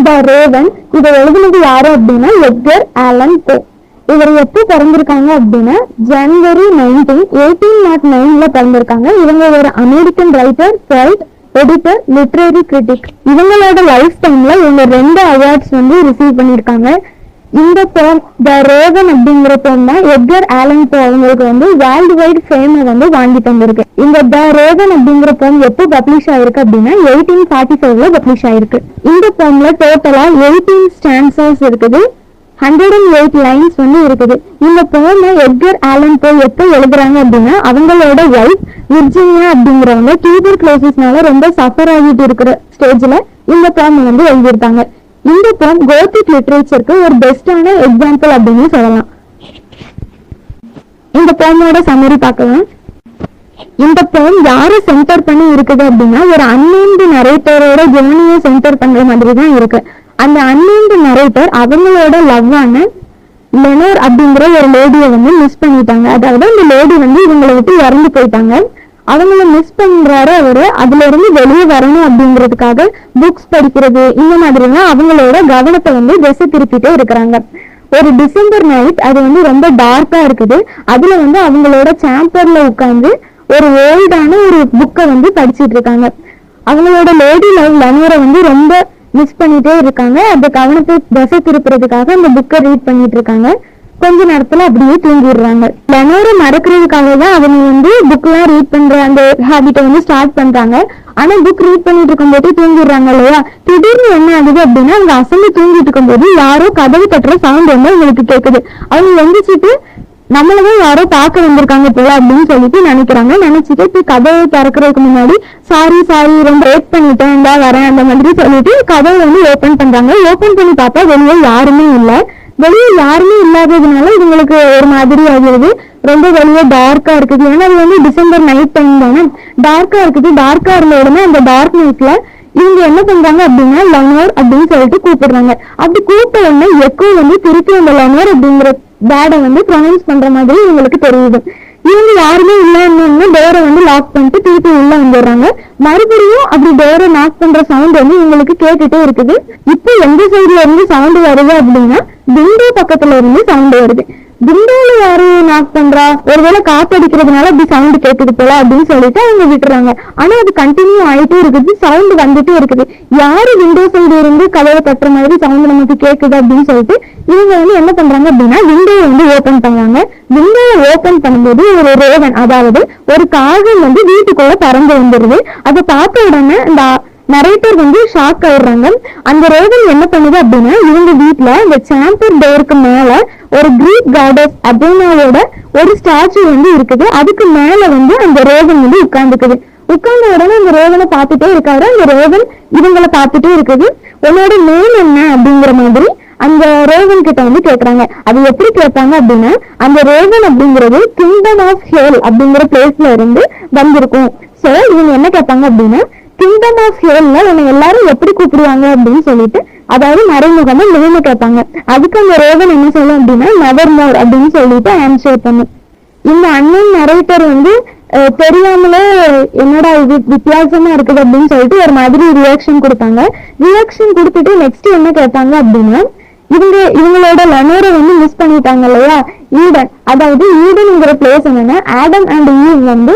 த Raven. இதை எழுதுனது யாரு அப்படின்னா எட்கர் ஆலன் போ. இவர் எப்போ பிறந்திருக்காங்க அப்படின்னா ஜனவரி 19, 1809 பிறந்திருக்காங்க. இவங்க ஒரு American writer, poet, editor, literary critic. இவங்களோட லைஃப் டைம்ல இவங்க 2 அவார்ட்ஸ் வந்து ரிசீவ் பண்ணிருக்காங்க. இந்த போம் த ரேவன் அப்படிங்கிற போம் தான் எட்கர் ஆலன் போ அவங்களுக்கு வந்து வேர்ல்டு வைட் ஃபேமை வந்து வாங்கி தந்திருக்கு. இந்த த ரேவன் அப்படிங்கிற போம் எப்போ பப்ளிஷ் ஆயிருக்கு அப்படின்னா 1845 பப்ளிஷ் ஆயிருக்கு. இந்த போம்ல டோட்டலா 18 ஸ்டான்சஸ் இருக்குது, 108 லைன்ஸ் வந்து இருக்குது. இந்த போமை எட்கர் ஆலன் போ எப்போ எழுதுறாங்க அப்படின்னா அவங்களோட ஒய்ஃப் விர்ஜினியா அப்படிங்கிறவங்க டியூபர்குலோசிஸ்னால ரொம்ப சஃபர் ஆகிட்டு இருக்கிற ஸ்டேஜ்ல இந்த போம் வந்து எழுதியிருக்காங்க. இந்த போம் கோத்திக் லிட்ரேச்சருக்கு ஒரு பெஸ்டான எக்ஸாம்பிள் அப்படின்னு சொல்லலாம். இந்த போமோட சம்மரி பார்க்கலாம். இந்த போம் யாரை சென்டர் பண்ணி இருக்குது அப்படின்னா ஒரு அன்நேம்டு நரேட்டரோட ஜேர்னியை சென்டர் பண்ற மாதிரி தான் இருக்கு. அந்த அன்நேம்டு நரேட்டர் அவங்களோட லவ்வான லெனோர் அப்படிங்கிற ஒரு லேடியை வந்து மிஸ் பண்ணிட்டாங்க. அதாவது அந்த லேடி வந்து இவங்களை விட்டு இறந்து போயிட்டாங்க. அவங்கள மிஸ் பண்றாரு அவரு. அதுல இருந்து வெளியே வரணும் அப்படிங்கிறதுக்காக புக்ஸ் படிக்கிறது இந்த மாதிரிலாம் அவங்களோட கவனத்தை வந்து திசை திருப்பிட்டே இருக்கிறாங்க. ஒரு டிசம்பர் நைட் அது வந்து ரொம்ப டார்க்கா இருக்குது. அதுல வந்து அவங்களோட சாம்பர்ல உட்கார்ந்து ஒரு ஓல்டான ஒரு புக்கை வந்து படிச்சுட்டு இருக்காங்க. அவங்களோட லேடி லவ் லெனோரை வந்து ரொம்ப மிஸ் பண்ணிட்டே இருக்காங்க. அந்த கவனத்தை திசை திருப்புறதுக்காக அந்த புக்கை ரீட் பண்ணிட்டு இருக்காங்க. கொஞ்ச நேரத்துல அப்படியே தூங்கிடுறாங்க. லெனோரை மறக்கிறதுக்காக தான் அவங்க வந்து புக் எல்லாம் ரீட் பண்ற அந்த ஹேபிட்டை வந்து ஸ்டார்ட் பண்றாங்க. ஆனா புக் ரீட் பண்ணிட்டு இருக்கும் போது தூங்கிடுறாங்க இல்லையா. திடீர்னு என்ன ஆகுது அப்படின்னா அவங்க அசந்து தூங்கிட்டு இருக்கும் போது யாரோ கதவு தட்டுற சவுண்ட் வந்து அவங்களுக்கு கேக்குது. அவங்க எந்திரிச்சிட்டு நம்மளதான் யாரோ பார்க்க வந்திருக்காங்க போல அப்படின்னு சொல்லிட்டு நினைச்சிட்டு இப்ப கதவை திறக்கிறதுக்கு முன்னாடி சாரி ரொம்ப வெயிட் பண்ணிட்டேன் இந்தா வரேன் அந்த மாதிரி சொல்லிட்டு கதவை வந்து ஓபன் பண்றாங்க. ஓபன் பண்ணி பார்த்தா வெளியே யாருமே இல்லை. வெளியே யாருமே இல்லாததுனால இவங்களுக்கு ஒரு மாதிரி ஆகிறது. ரொம்ப வெளியே டார்க்கா இருக்குது. ஏன்னா அது வந்து டிசம்பர் நைட் டைம் தானே, டார்க்கா இருக்குது. டார்க்கா இருந்த உடனே அந்த டார்க் நைட்ல இவங்க என்ன பண்றாங்க அப்படின்னா லெனோர் அப்படின்னு சொல்லிட்டு கூப்பிடுறாங்க. அப்படி கூப்பிட்ட உடனே எக்கோ வந்து திருப்பி அந்த லெனோர் அப்படிங்கிற பேடை வந்து ப்ரொனவுன்ஸ் பண்ற மாதிரி இவங்களுக்கு தெரியுது. இவங்க யாருமே இல்லைன்னு டோரை வந்து லாக் பண்ணிட்டு திருப்பி உள்ள வந்துடுறாங்க. மறுபடியும் அப்படி டோரை லாக் பண்ற சவுண்ட் வந்து இவங்களுக்கு கேட்டுட்டே இருக்குது. இப்போ எந்த சைட்ல இருந்து சவுண்ட் வருது அப்படின்னா விண்டோ பக்கத்துல இருந்து சவுண்ட் வருது. விண்டோல யாரு நாக் பண்றா, ஒருவேளை காத்தடிக்கிறதுனால அப்படி சவுண்ட் கேட்குது போல அப்படின்னு சொல்லிட்டு அவங்க விட்டுறாங்க. ஆனா அது கண்டினியூ ஆயிட்டே இருக்குது, சவுண்ட் வந்துட்டே இருக்குது. யாரு விண்டோ சைடு இருந்து கதவை தட்டுற மாதிரி சவுண்ட் நமக்கு கேட்குது அப்படின்னு சொல்லிட்டு இவங்க வந்து என்ன பண்றாங்க அப்படின்னா விண்டோவை வந்து ஓபன் பண்றாங்க. விண்டோவை ஓபன் பண்ணும்போது ஒரு ரேவன், அதாவது ஒரு காகம் வந்து வீட்டுக்குள்ள பறந்து வந்துருது. அதை பார்த்த உடனே இந்த நரேட்டர் வந்து ஷாக் ஆயிடுறாங்க. அந்த ரேவன் என்ன பண்ணுது அப்படின்னா இவங்க வீட்டுல இந்த சாம்பர் டோருக்கு மேல ஒரு கிரீக் காடஸ் அபேனாவோட ஒரு ஸ்டாச்சு வந்து இருக்குது. அதுக்கு மேல வந்து அந்த ரேவன் வந்து உட்கார்ந்துக்குது. உட்கார்ந்த உடனே அந்த ரேவனை பார்த்துட்டே இருக்காரு. அந்த ரேவன் இவங்களை பார்த்துட்டே இருக்குது. உன்னோட நேம் என்ன அப்படிங்கிற மாதிரி அந்த ரேவன் கிட்ட வந்து கேக்குறாங்க. அது எப்படி கேட்பாங்க அப்படின்னா அந்த ரேவன் அப்படிங்கிறது கிங்டம் ஆஃப் ஹேல் அப்படிங்கிற பிளேஸ்ல இருந்து வந்திருக்கும். சோ இவங்க என்ன கேட்பாங்க அப்படின்னா கிங்டம் ஆஃப் ஹேல்ல உன்னை எல்லாரும் எப்படி கூப்பிடுவாங்க அப்படின்னு சொல்லிட்டு, அதாவது மறைமுகமா நேம கேட்பாங்க. அதுக்கு அந்த ரேவன் என்ன சொல்லும் அப்படின்னா நெவர் மோர் அப்படின்னு சொல்லிட்டு ஆன்சர் பண்ணும். இந்த அண்ணன் நரேட்டர் வந்து தெரியாமலே என்னடா இது வித்தியாசமா இருக்குது அப்படின்னு சொல்லிட்டு ஒரு மாதிரி ரியாக்ஷன் கொடுப்பாங்க. ரியாக்ஷன் கொடுத்துட்டு நெக்ஸ்ட் என்ன கேட்பாங்க அப்படின்னா இவங்களோட லெனோரை வந்து மிஸ் பண்ணிட்டாங்க இல்லையா, ஈடன். அதாவது ஈடன்ங்கிற பிளேஸ் என்னன்னா ஆடம் அண்ட் ஈவ் வந்து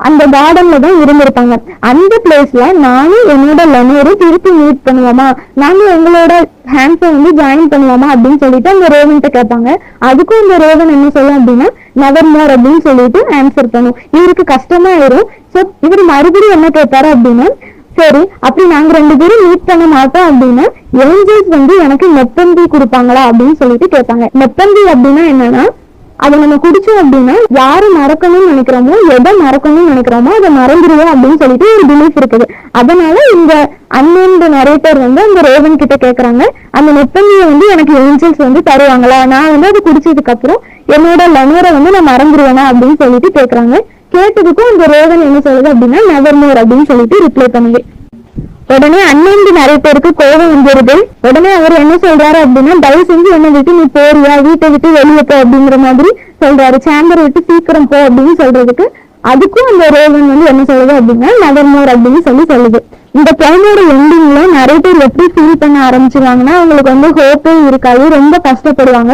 அந்த கார்டன்ல தான் இருந்திருப்பாங்க. அந்த பிளேஸ்ல நானும் என்னோட லெனோரும் திருப்பி மீட் பண்ணுவோமா, நாங்க எங்களோட ஹேண்ட்ஸை வந்து ஜாயின் பண்ணுவோமா அப்படின்னு சொல்லிட்டு அந்த ரேவன்ட்ட கேட்பாங்க. அதுக்கும் இந்த ரேவன் என்ன சொல்லும் அப்படின்னா நெவர் மோர் அப்படின்னு சொல்லிட்டு ஆன்சர் பண்ணும். இவருக்கு கஷ்டமா ஆயிரும். சோ இவர் மறுபடியும் என்ன கேட்பாரு அப்படின்னா சரி அப்படி நாங்க 2 பேரும் மீட் பண்ண மாட்டோம் அப்படின்னா ஏஞ்சல்ஸ் வந்து எனக்கு நெப்பந்தி கொடுப்பாங்களா அப்படின்னு சொல்லிட்டு கேட்பாங்க. நெப்பந்தி அப்படின்னா என்னன்னா அதை நம்ம குடிச்சோம் அப்படின்னா யாரு மறக்கணும்னு நினைக்கிறோமோ எதை மறக்கணும்னு நினைக்கிறோமோ அதை மறந்துடுவோம் அப்படின்னு சொல்லிட்டு ஒரு பிலீஃப் இருக்குது. அதனால இந்த அன்நேம்டு நரேட்டர் வந்து அந்த ரேவன் கிட்ட கேக்குறாங்க அந்த நெப்பந்தியை வந்து எனக்கு ஏஞ்சல்ஸ் வந்து தருவாங்களா, நான் வந்து அதை குடிச்சதுக்கு அப்புறம் என்னோட லெனோரை வந்து நான் மறந்துடுவேனா அப்படின்னு சொல்லிட்டு கேக்குறாங்க. கேட்டதுக்கும் அந்த ரேவன் என்ன சொல்லுது அப்படின்னா நெவர் மோர் அப்படின்னு சொல்லிட்டு ரிப்ளை பண்ணுது. உடனே அன்நேம்டு நரேட்டருக்கு கோபம் வந்துருது. உடனே அவர் என்ன சொல்றாரு அப்படின்னா தயவு செஞ்சு என்ன விட்டு நீ போறியா, வீட்டை விட்டு வெளியே போ அப்படிங்கிற மாதிரி சொல்றாரு. சேம்பரை விட்டு சீக்கிரம் போ அப்படின்னு சொல்றதுக்கு அதுக்கும் அந்த ரேவன் வந்து என்ன சொல்லுது அப்படின்னா நெவர் மோர் அப்படின்னு சொல்லுது. இந்த போனோட எண்டிங்ல நிறைய பேர் எப்படி ஃபீல் பண்ண ஆரம்பிச்சிருவாங்கன்னா அவங்களுக்கு வந்து ஹோப்பே இருக்காது, ரொம்ப கஷ்டப்படுவாங்க.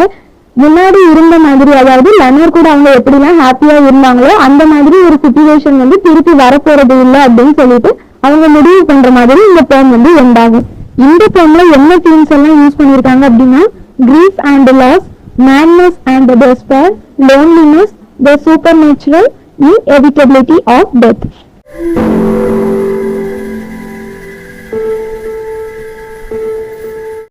முன்னாடி இருந்த மாதிரி, அதாவது லெனர் கூட அவங்க எப்படிலாம் ஹாப்பியா இருந்தாங்களோ அந்த மாதிரி ஒரு சிச்சுவேஷன் வந்து திருப்பி வரப்போறது இல்லை அப்படின்னு சொல்லிட்டு அவங்க முடிவு பண்ற மாதிரி இந்த போம் வந்து எண்ட் ஆகும். இந்த போம்ல என்ன தீம்ஸ் எல்லாம் யூஸ் பண்ணிருக்காங்க அப்படின்னா grief and loss, madness and despair, loneliness, the supernatural, inevitability of death.